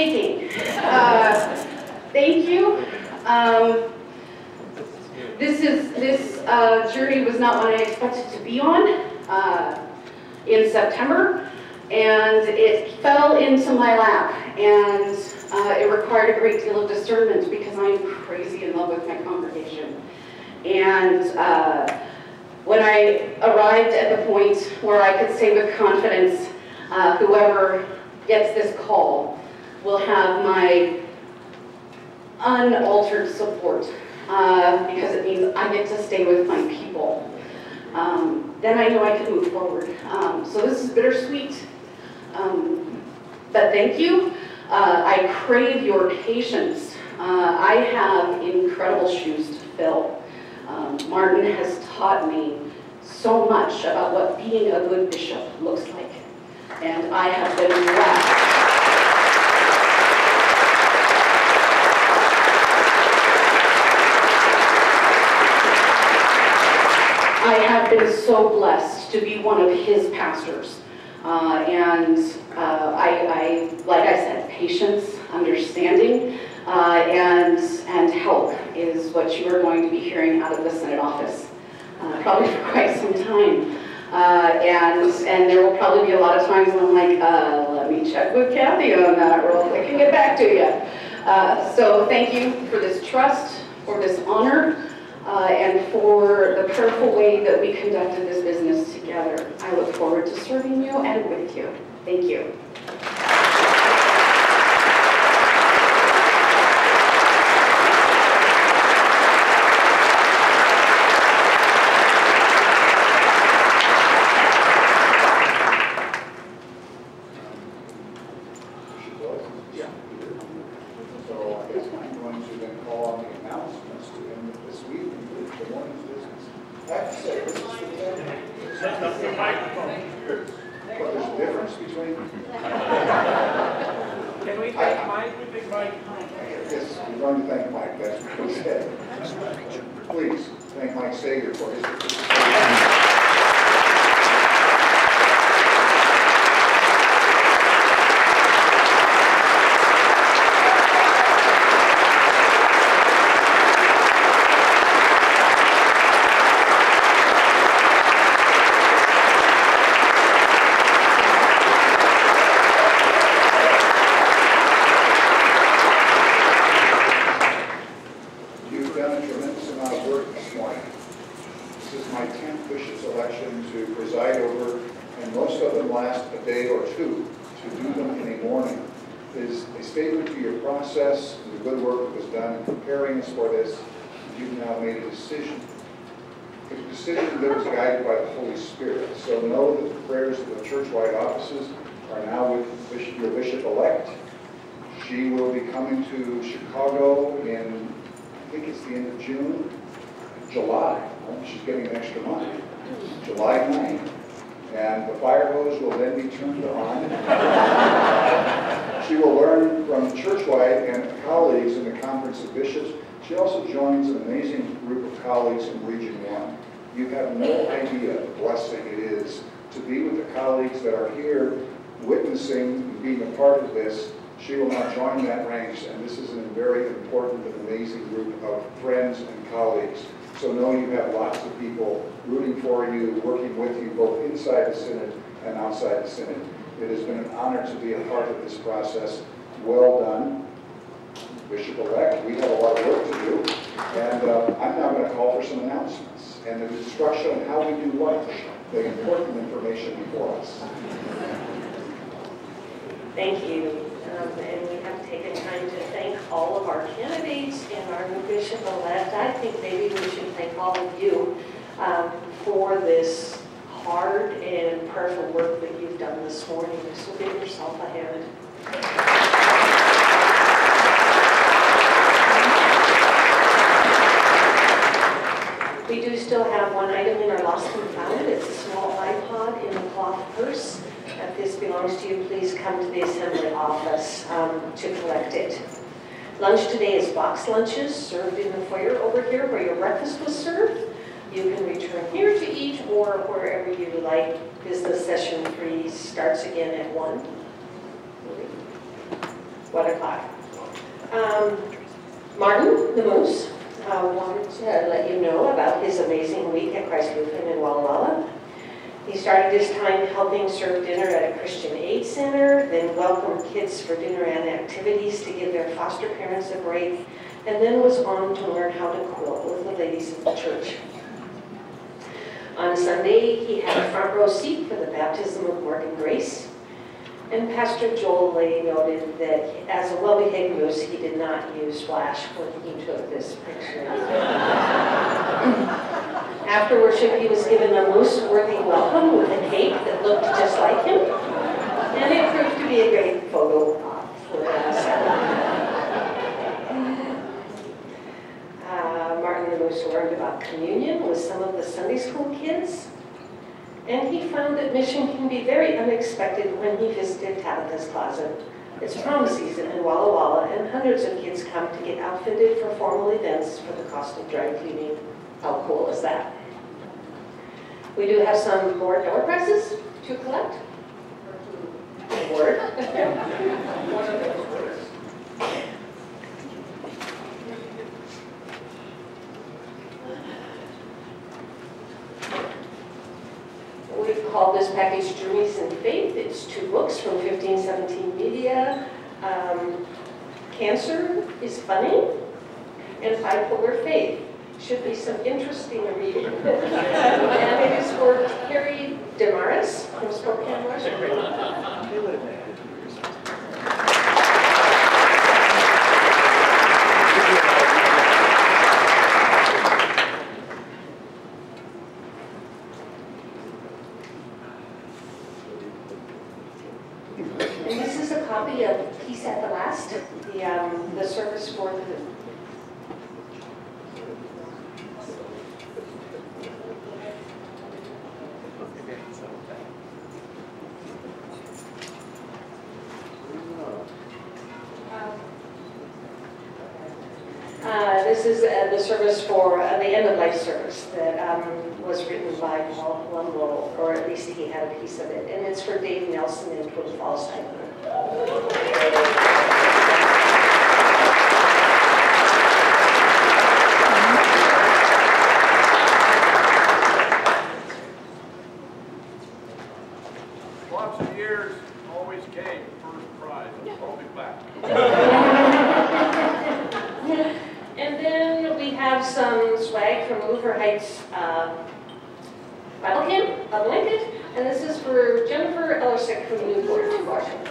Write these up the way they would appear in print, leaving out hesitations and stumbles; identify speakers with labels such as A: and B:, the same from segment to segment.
A: shaking. Thank you. This journey was not one I expected to be on in September, and it fell into my lap, and it required a great deal of discernment because I'm crazy in love with my congregation. And when I arrived at the point where I could say with confidence, whoever gets this call will have my unaltered support, because it means I get to stay with my people, then I know I can move forward. So this is bittersweet, but thank you. I crave your patience. I have incredible shoes to fill. Martin has taught me so much about what being a good bishop looks like, and I have been blessed. I have been so blessed to be one of his pastors, and like I said, patience, understanding, and help is what you are going to be hearing out of the Senate office, probably for quite some time. And there will probably be a lot of times when I'm like, let me check with Kathy on that real quick and get back to you. So thank you for this trust, for this honor, and for the prayerful way that we conducted this business together. I look forward to serving you and with you. Thank you.
B: Please thank Mike Sager for his participation. Process and the good work that was done in preparing us for this. You've now made a decision. A decision that was guided by the Holy Spirit. So know that the prayers of the church-wide offices are now with your bishop-elect. She will be coming to Chicago in, I think it's the end of June, July. Well, she's getting an extra month. July 9th. And the fire hose will then be turned on. She will learn from church-wide and colleagues in the Conference of Bishops. She also joins an amazing group of colleagues in Region 1. You have no idea the blessing it is to be with the colleagues that are here witnessing and being a part of this. She will now join that ranks, and this is a very important and amazing group of friends and colleagues. So know you have lots of people rooting for you, working with you, both inside the Synod and outside the Synod. It has been an honor to be a part of this process. Well done, Bishop-elect. We have a lot of work to do, and I'm now going to call for some announcements and an instruction on how we do lunch, the important information before us.
C: Thank you. And we have taken time to thank all of our candidates and our new bishop-elect. I think maybe we should thank all of you for this hard and prayerful work that you've done this morning. So give yourself a hand. We do still have one item in our lost and found. It's a small iPod in a cloth purse. If this belongs to you, please come to the assembly office to collect it. Lunch today is box lunches served in the foyer over here where your breakfast was served. You can return here to eat or wherever you like. Business session 3 starts again at 1. 1 o'clock. Martin, the Moose, wanted to let you know about his amazing week at Christ Lutheran in Walla Walla. He started his time helping serve dinner at a Christian Aid Center, then welcomed kids for dinner and activities to give their foster parents a break, and then was on to learn how to quilt with the ladies of the church. On Sunday, he had a front row seat for the baptism of Morgan Grace, and Pastor Joel Lay noted that as a well-behaved moose, he did not use flash when he took this picture. After worship, he was given a moose-worthy welcome with a cake that looked just like him, and it proved to be a great photo for us. Martin the Moose learned about communion with some of the Sunday school kids, and he found that mission can be very unexpected when he visited Tabitha's Closet. It's prom season in Walla Walla, and hundreds of kids come to get outfitted for formal events for the cost of dry cleaning. How cool is that? We do have some more door prizes to collect. Word. One of those words. We've called this package Journeys in Faith. It's 2 books from 1517 Media. Cancer is Funny, and Bipolar Faith. Should be some interesting reading. And it is for Carrie Demaris from Spokane, Washington. And this is a copy of Peace at the Last, the service for the this is the service for the end of life service that was written by Paul Lumlow, or at least he had a piece of it, and it's for Dave Nelson in Twin Falls, Idaho.
D: Lots of years, always came first prize. I'll be back.
C: And then we have some swag from Luther Heights Bible Camp, a blanket, and this is for Jennifer Ellersick from Newport, Washington.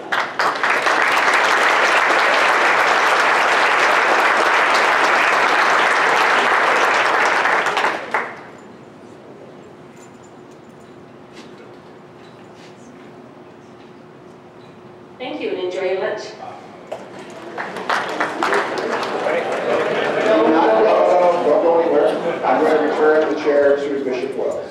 C: Thank you, and enjoy your lunch.
B: Don't go anywhere. I'm going to return the chair to Bishop Wells.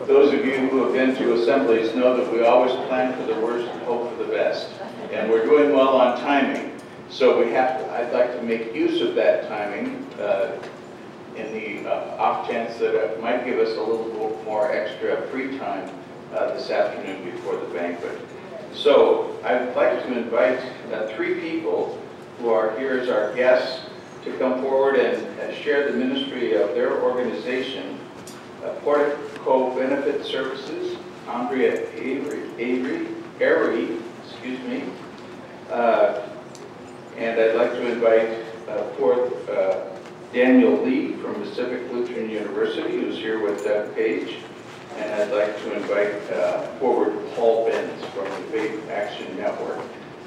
E: Those of you who have been to assemblies know that we always plan for the worst and hope for the best. And we're doing well on timing. So I'd like to make use of that timing in the off chance that it might give us a little more extra free time this afternoon before the banquet. So I'd like to invite 3 people who are here as our guests to come forward and share the ministry of their organization, Portico Benefit Services, Andrea Airy, excuse me, and I'd like to invite forth Daniel Lee from Pacific Lutheran University, who's here with Paige. And I'd like to invite forward Paul Benz from the Faith Action Network.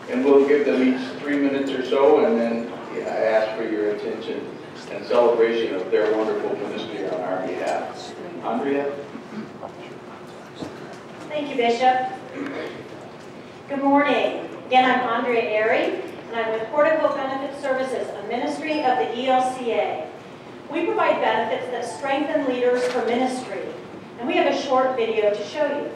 E: And we'll give them each 3 minutes or so, and then I ask for your attention and celebration of their wonderful ministry on our behalf. Andrea?
F: Thank you, Bishop. Good morning. Again, I'm Andrea Airy, and I'm with Portico Benefit Services, a ministry of the ELCA. We provide benefits that strengthen leaders for ministry, and we have a short video to show you.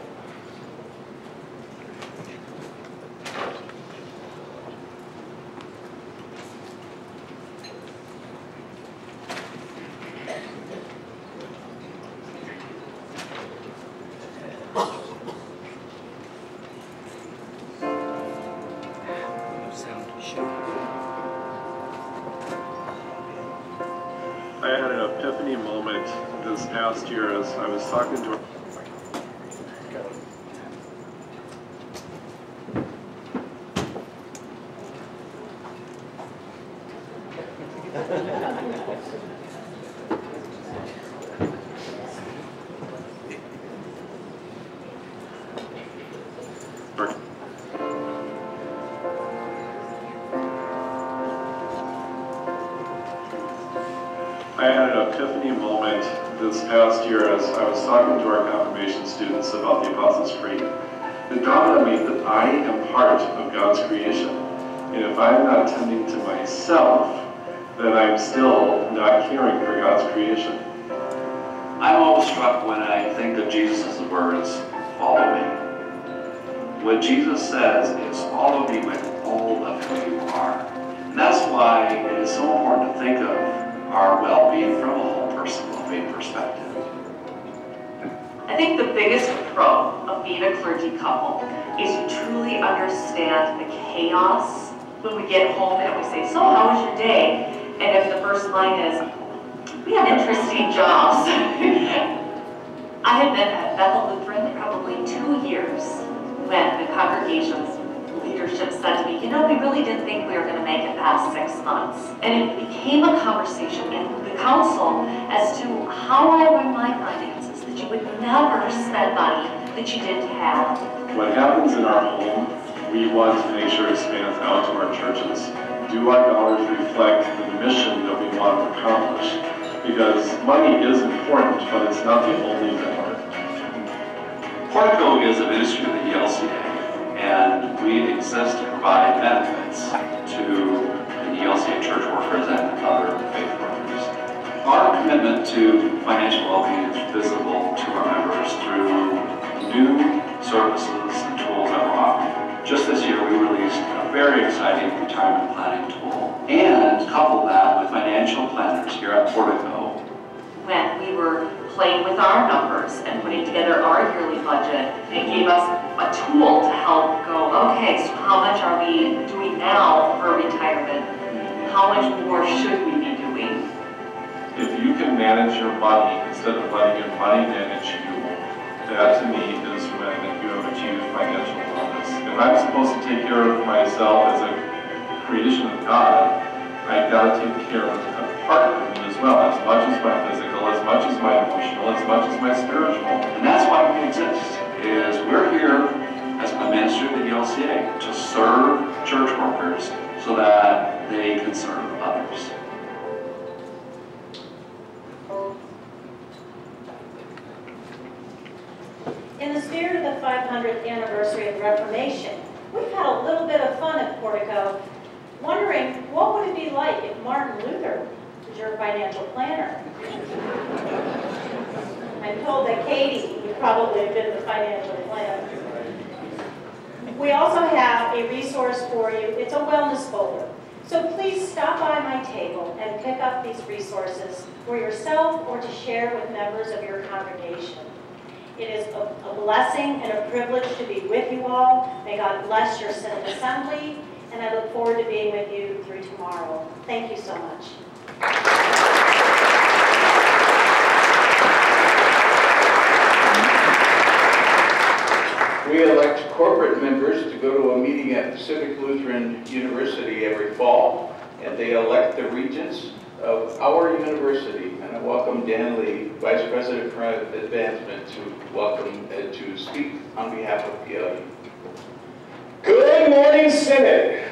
G: epiphany moment this past year as I was talking to I had an epiphany moment this past year as I was talking to our confirmation students about the Apostles' Creed. It dawned on me that I am part of God's creation. And if I'm not tending to myself, then I'm still not caring for God's creation.
H: I'm always struck when I think of Jesus' words, follow me. What Jesus says is follow me with all of who you are. And that's why it is so important to think of our well-being from a whole person well-being perspective.
I: I think the biggest pro of being a clergy couple is you truly understand the chaos when we get home and we say, so how was your day? And if the first line is, we have interesting jobs. I had been at Bethel Lutheran probably 2 years when the congregation's leadership said to me, you know, we really didn't think we were going to make it past 6 months. And it became a conversation in the council as to how I run my finances, that you would never spend money that you didn't have.
G: What happens in our home, we want to make sure it expands out to our churches. Do our dollars reflect the mission that we want to accomplish? Because money is important, but it's not the only thing.
H: Portico is a ministry of the ELCA, and we exist to provide benefits to the ELCA church workers and other faith workers. Our commitment to financial well-being is visible to our members through new services and tools that we're offering. Just this year, we released a very exciting retirement planning tool, and couple that with financial planners here at Portico.
I: When we were playing with our numbers and putting together our yearly budget, it gave us a tool to help go, okay, so how much are we doing now for retirement? How much more should we be doing?
G: If you can manage your money instead of letting your money manage you, that to me is when you have achieved financial wellness. If I'm supposed to take care of myself as a creation of God, I've got to take care of a part of me as well, as much as my physical, as much as my emotional, as much as my spiritual.
H: And that's why we exist, is we're here as a ministry of the ELCA to serve church workers so that they can serve others.
F: In the spirit of the 500th anniversary of the Reformation, we've had a little bit of fun at Portico, wondering what would it be like if Martin Luther was your financial planner. I'm told that Katie would probably have been the financial planner. We also have a resource for you. It's a wellness folder. So please stop by my table and pick up these resources for yourself or to share with members of your congregation. It is a blessing and a privilege to be with you all. May God bless your Synod Assembly, and I look forward to being with you through tomorrow. Thank you so much.
E: We elect corporate members to go to a meeting at Pacific Lutheran University every fall, and they elect the regents of our university. And I welcome Dan Lee, Vice President for Advancement, to speak on behalf of PLU.
J: Good morning, Synod.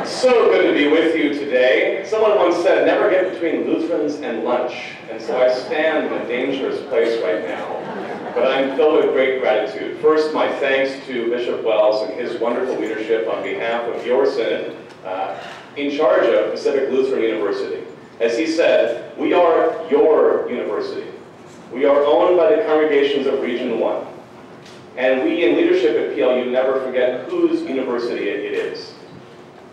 J: So good to be with you today. Someone once said, never get between Lutherans and lunch. And so I stand in a dangerous place right now. But I'm filled with great gratitude. First, my thanks to Bishop Wells and his wonderful leadership on behalf of your Synod in charge of Pacific Lutheran University. As he said, we are your university. We are owned by the congregations of Region 1. And we in leadership at PLU never forget whose university it is.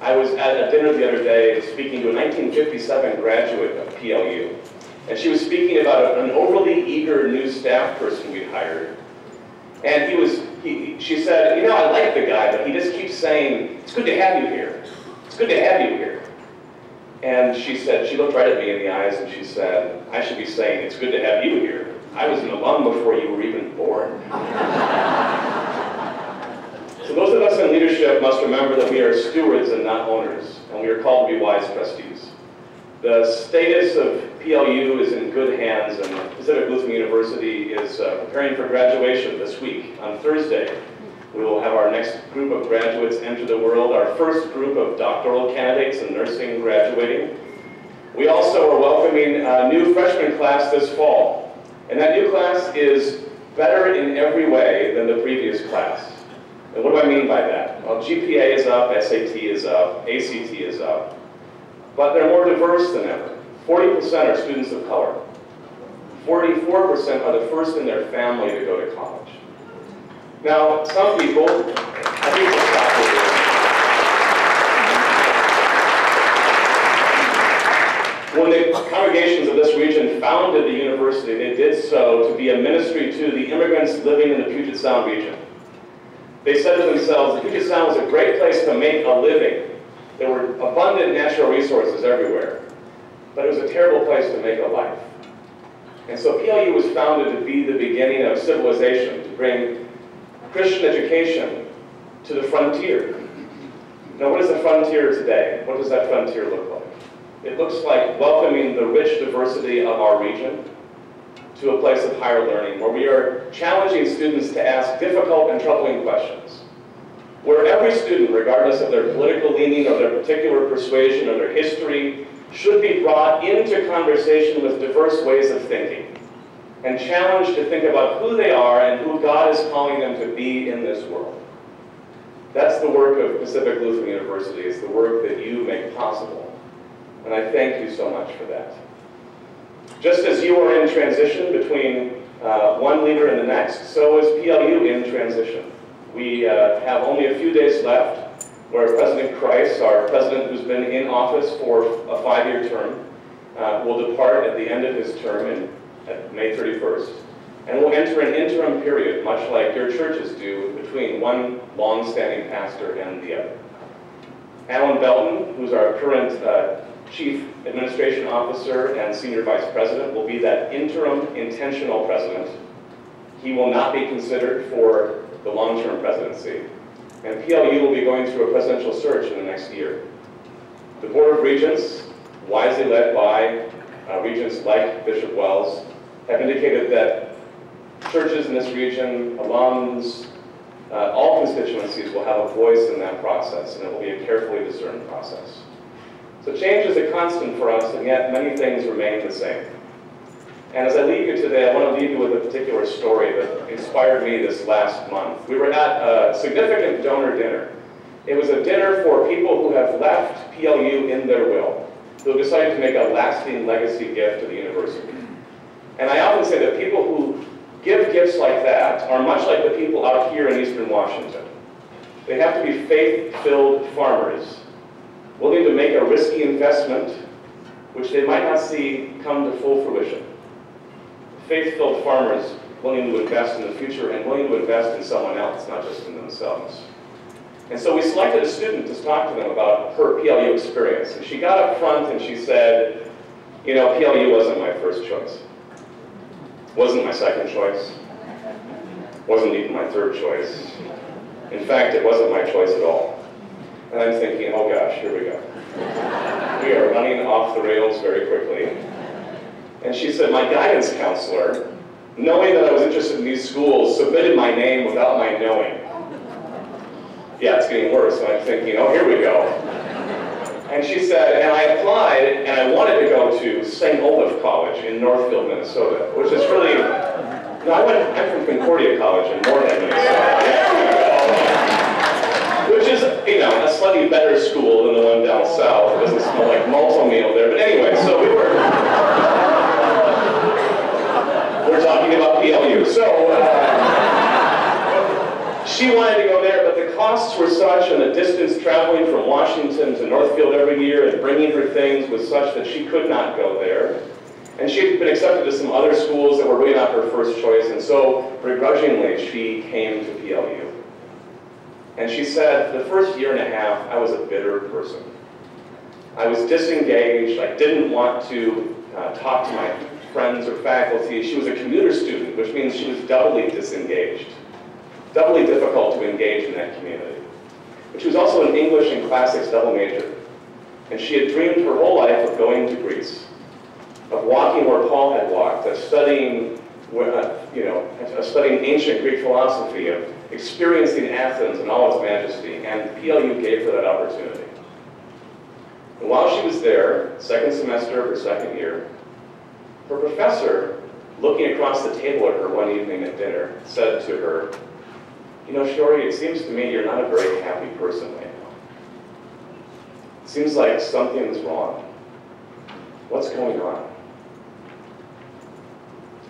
J: I was at a dinner the other day speaking to a 1957 graduate of PLU. And she was speaking about an overly eager new staff person we'd hired. And she said, you know, I like the guy, but he just keeps saying, it's good to have you here. It's good to have you here. And she said, she looked right at me in the eyes and she said, I should be saying, it's good to have you here. I was an alum before you were even born. So those of us in leadership must remember that we are stewards and not owners, and we are called to be wise trustees. The status of PLU is in good hands, and Pacific Lutheran University is preparing for graduation this week. On Thursday, we will have our next group of graduates enter the world, our first group of doctoral candidates in nursing graduating. We also are welcoming a new freshman class this fall, and that new class is better in every way than the previous class. And what do I mean by that? Well, GPA is up, SAT is up, ACT is up, but they're more diverse than ever. 40% are students of color. 44% are the first in their family to go to college. Now, some people, I think we'll stop with this. When the congregations of this region founded the university, they did so to be a ministry to the immigrants living in the Puget Sound region. They said to themselves, the Puget Sound was a great place to make a living. There were abundant natural resources everywhere, but it was a terrible place to make a life. And so PLU was founded to be the beginning of civilization, to bring Christian education to the frontier. Now, what is the frontier today? What does that frontier look like? It looks like welcoming the rich diversity of our region to a place of higher learning, where we are challenging students to ask difficult and troubling questions, where every student, regardless of their political leaning or their particular persuasion or their history, should be brought into conversation with diverse ways of thinking and challenged to think about who they are and who God is calling them to be in this world. That's the work of Pacific Lutheran University. It's the work that you make possible. And I thank you so much for that. Just as you are in transition between one leader and the next, so is PLU in transition. We have only a few days left where President Christ, our president who's been in office for a 5-year term, will depart at the end of his term at May 31st. And we'll enter an interim period, much like your churches do, between one long-standing pastor and the other. Alan Belton, who's our current Chief Administration Officer and Senior Vice President, will be that interim intentional president. He will not be considered for the long-term presidency. And PLU will be going through a presidential search in the next year. The Board of Regents, wisely led by regents like Bishop Wells, have indicated that churches in this region, alums, all constituencies will have a voice in that process, and it will be a carefully discerned process. So change is a constant for us, and yet many things remain the same. And as I leave you today, I want to leave you with a particular story that inspired me this last month. We were at a significant donor dinner. It was a dinner for people who have left PLU in their will, who have decided to make a lasting legacy gift to the university. And I often say that people who give gifts like that are much like the people out here in Eastern Washington. They have to be faith-filled farmers, willing to make a risky investment, which they might not see come to full fruition. Faith-filled farmers willing to invest in the future and willing to invest in someone else, not just in themselves. And so we selected a student to talk to them about her PLU experience. And she got up front and she said, you know, PLU wasn't my first choice. Wasn't my second choice. Wasn't even my third choice. In fact, it wasn't my choice at all. And I'm thinking, oh gosh, here we go. We are running off the rails very quickly. And she said, my guidance counselor, knowing that I was interested in these schools, submitted my name without my knowing. Yeah, it's getting worse. And I'm thinking, oh, here we go. And she said, and I applied, and I wanted to go to St. Olaf College in Northfield, Minnesota, which is really, no, I'm from Concordia College in Moorhead, Minnesota. Which is, you know, a slightly better school than the one down south. It doesn't smell like malto-meal there. But anyway, so we're talking about PLU. So she wanted to go there, but the costs were such, and the distance traveling from Washington to Northfield every year and bringing her things was such that she could not go there. And she had been accepted to some other schools that were really not her first choice, and so begrudgingly she came to PLU. And she said, the first year and a half, I was a bitter person. I was disengaged. I didn't want to talk to my friends or faculty. She was a commuter student, which means she was doubly disengaged, doubly difficult to engage in that community. But she was also an English and classics double major, and she had dreamed her whole life of going to Greece, of walking where Paul had walked, of studying, studying ancient Greek philosophy, of experiencing Athens and all its majesty, and PLU gave her that opportunity. And while she was there, second semester of her second year, her professor, looking across the table at her one evening at dinner, said to her, "You know, Shori, it seems to me you're not a very happy person right now. It seems like something's wrong. What's going on?"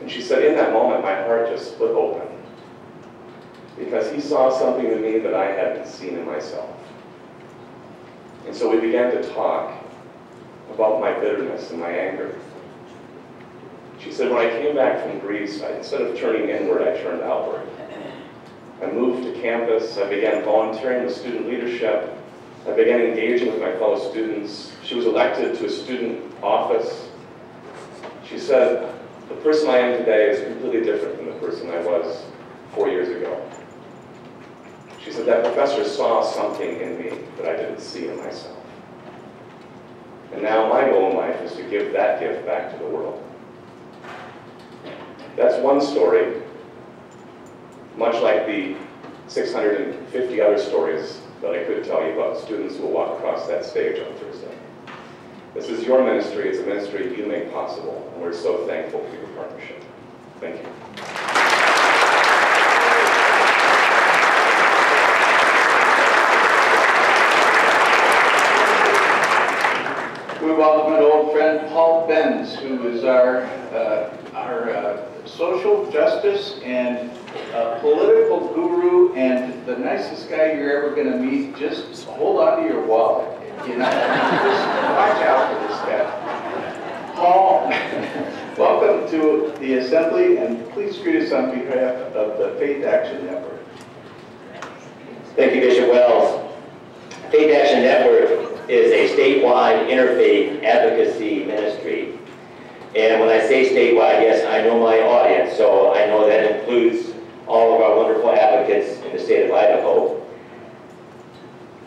J: And she said, in that moment, my heart just split open, because he saw something in me that I hadn't seen in myself. And so we began to talk about my bitterness and my anger. She said, when I came back from Greece, instead of turning inward, I turned outward. I moved to campus. I began volunteering with student leadership. I began engaging with my fellow students. She was elected to a student office. She said, the person I am today is completely different than the person I was 4 years ago. She said, that professor saw something in me that I didn't see in myself. And now my goal in life is to give that gift back to the world. That's one story, much like the 650 other stories that I could tell you about students who will walk across that stage on Thursday. This is your ministry. It's a ministry you make possible, and we're so thankful for your partnership. Thank you.
E: We welcome an old friend, Paul Benz, who is our social justice and political guru and the nicest guy you're ever going to meet. Just hold on to your wallet. You know, just watch out for this guy. Paul, welcome to the Assembly, and please greet us on behalf of the Faith Action Network.
K: Thank you, Bishop Wells. Faith Action Network is a statewide interfaith advocacy ministry. And when I say statewide, yes, I know my audience, so I know that includes all of our wonderful advocates in the state of Idaho.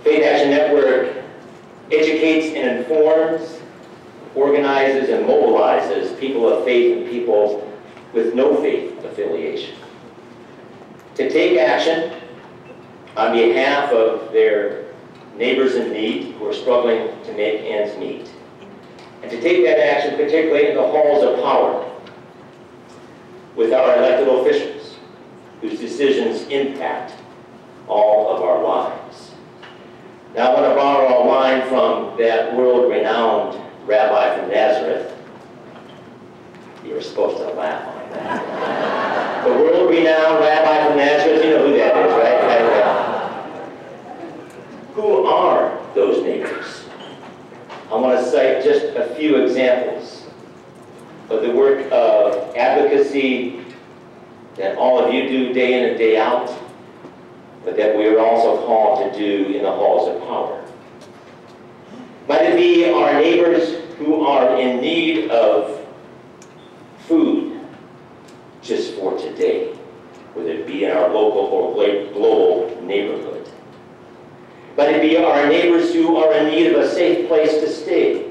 K: Faith Action Network educates and informs, organizes and mobilizes people of faith and people with no faith affiliation to take action on behalf of their neighbors in need who are struggling to make ends meet, and to take that action particularly in the halls of power with our elected officials whose decisions impact all of our lives. Now I want to borrow a line from that world-renowned rabbi from Nazareth. You were supposed to laugh on that. The world-renowned rabbi from Nazareth, you know who that is, right? Who are those neighbors? I want to cite just a few examples of the work of advocacy that all of you do day in and day out, but that we are also called to do in the halls of power. Might it be our neighbors who are in need of food just for today, whether it be in our local or global neighborhood? Might it be our neighbors who are in need of a safe place to stay,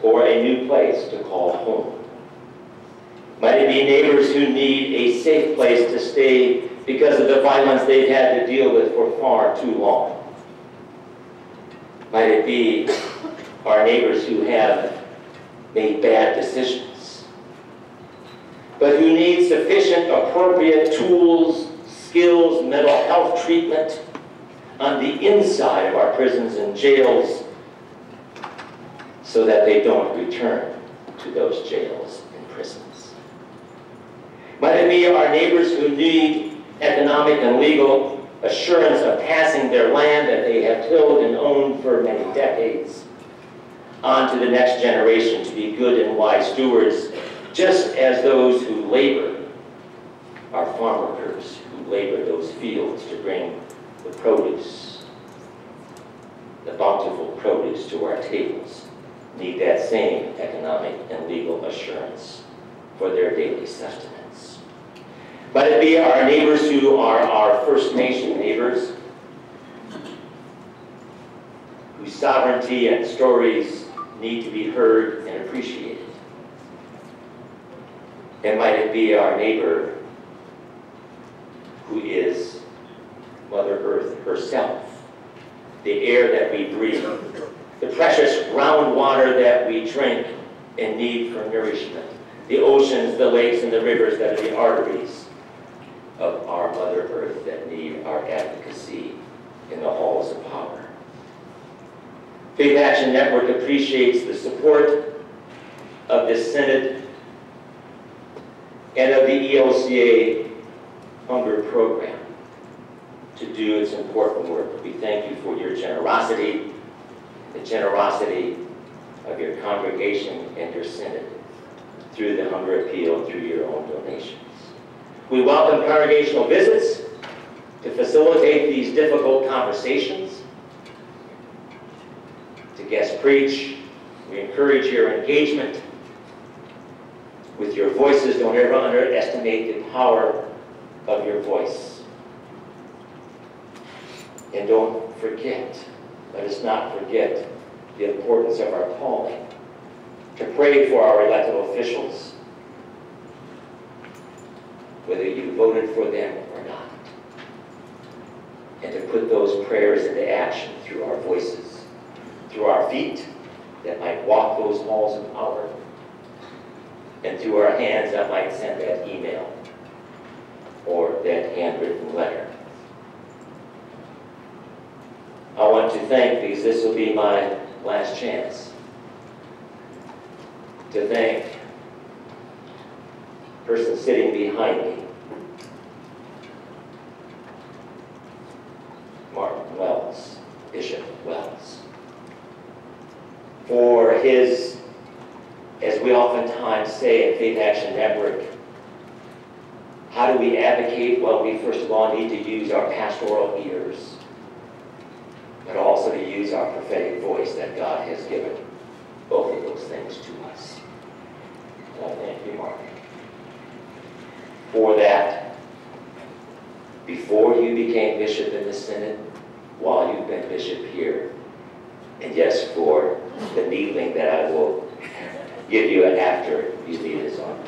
K: or a new place to call home? Might it be neighbors who need a safe place to stay because of the violence they've had to deal with for far too long? Might it be our neighbors who have made bad decisions, but who need sufficient appropriate tools, skills, mental health treatment on the inside of our prisons and jails so that they don't return to those jails and prisons? Might it be our neighbors who need economic and legal assurance of passing their land that they have tilled and owned for many decades on to the next generation to be good and wise stewards, just as those who labor are farm workers who labor those fields to bring the produce? produce to our tables need that same economic and legal assurance for their daily sustenance. Let it be our neighbors who are our First Nation neighbors, whose sovereignty and stories need to be heard and appreciated. And might it be our neighbor who is Mother Earth herself, the air that we breathe, the precious groundwater that we drink and need for nourishment, the oceans, the lakes, and the rivers that are the arteries of our Mother Earth that need our advocacy in the halls of power. Faith Action Network appreciates the support of this Synod and of the ELCA Hunger Program to do its important work. We thank you for your generosity, the generosity of your congregation and your Synod through the Hunger Appeal, through your own donations. We welcome congregational visits to facilitate these difficult conversations, to guest preach. We encourage your engagement with your voices. Don't ever underestimate the power of your voice. And don't forget, let us not forget the importance of our calling, to pray for our elected officials, whether you voted for them or not, and to put those prayers into action through our voices, through our feet that might walk those halls of power, and through our hands that might send that email or that handwritten letter. I want to thank, because this will be my last chance, to thank the person sitting behind me, Martin Wells, Bishop Wells, for his, as we oftentimes say in Faith Action Network, how do we advocate? Well, we first of all need to use our pastoral ears, but also to use our prophetic voice that God has given both of those things to us. And I thank you, Mark, for that. Before you became bishop in the Synod, while you've been bishop here, and yes, for the kneeling that I will give you after you lead us on.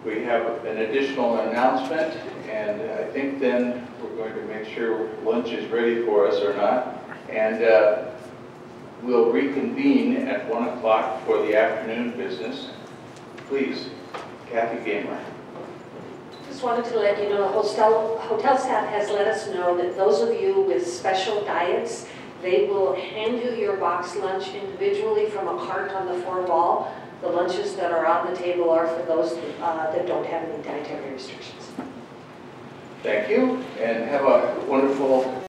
E: We have an additional announcement, and I think then we're going to make sure lunch is ready for us or not. And we'll reconvene at 1 o'clock for the afternoon business. Please, Kathy Gamer.
C: Just wanted to let you know, hotel staff has let us know that those of you with special diets, they will hand you your box lunch individually from a cart on the far wall. The lunches that are on the table are for those that don't have any dietary restrictions.
E: Thank you, and have a wonderful